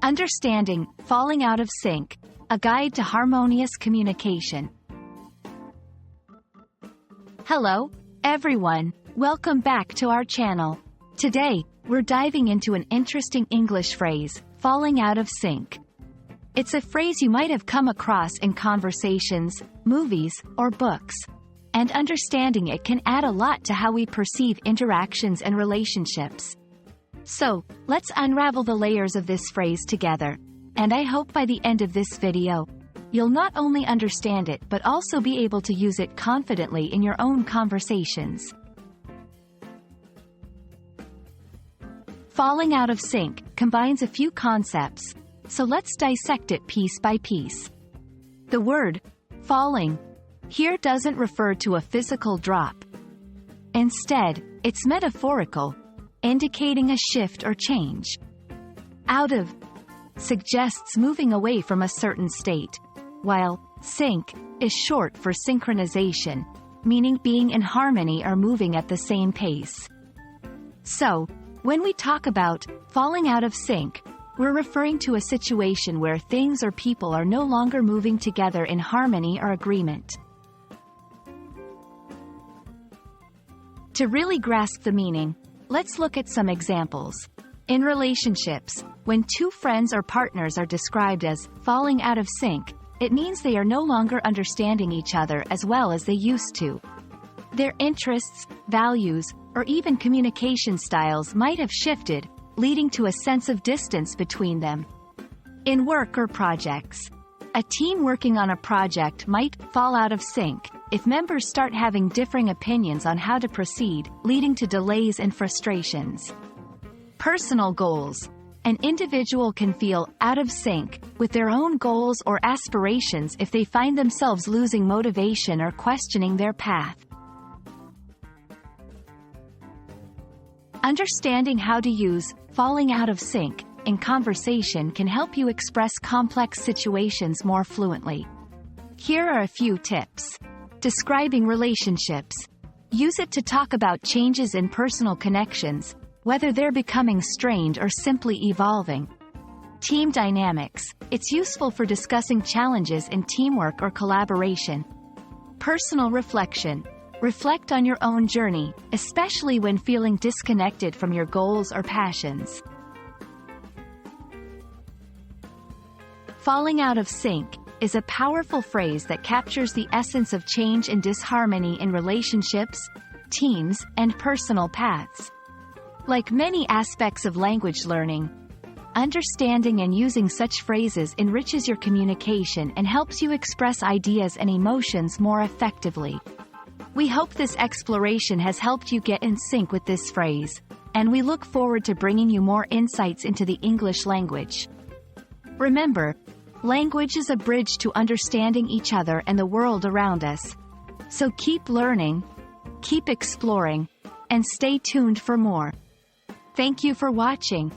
Understanding, falling out of sync, a guide to harmonious communication. Hello, everyone. Welcome back to our channel. Today, we're diving into an interesting English phrase, falling out of sync. It's a phrase you might have come across in conversations, movies, or books. And understanding it can add a lot to how we perceive interactions and relationships. So, let's unravel the layers of this phrase together. And I hope by the end of this video, you'll not only understand it but also be able to use it confidently in your own conversations. Falling out of sync combines a few concepts, so let's dissect it piece by piece. The word, falling, here doesn't refer to a physical drop. Instead, it's metaphorical, indicating a shift or change. Out of suggests moving away from a certain state, while sync is short for synchronization, meaning being in harmony or moving at the same pace. So, when we talk about falling out of sync, we're referring to a situation where things or people are no longer moving together in harmony or agreement. To really grasp the meaning, let's look at some examples. In relationships, when two friends or partners are described as falling out of sync, it means they are no longer understanding each other as well as they used to. Their interests, values, or even communication styles might have shifted, leading to a sense of distance between them. In work or projects, a team working on a project might fall out of sync if members start having differing opinions on how to proceed, leading to delays and frustrations. Personal goals. An individual can feel out of sync with their own goals or aspirations if they find themselves losing motivation or questioning their path. Understanding how to use falling out of sync in conversation can help you express complex situations more fluently. Here are a few tips. Describing relationships. Use it to talk about changes in personal connections, whether they're becoming strained or simply evolving. Team dynamics. It's useful for discussing challenges in teamwork or collaboration. Personal reflection. Reflect on your own journey, especially when feeling disconnected from your goals or passions. Falling out of sync is a powerful phrase that captures the essence of change and disharmony in relationships, teams, and personal paths. Like many aspects of language learning, understanding and using such phrases enriches your communication and helps you express ideas and emotions more effectively. We hope this exploration has helped you get in sync with this phrase, and we look forward to bringing you more insights into the English language. Remember, language is a bridge to understanding each other and the world around us. So keep learning, keep exploring, and stay tuned for more. Thank you for watching.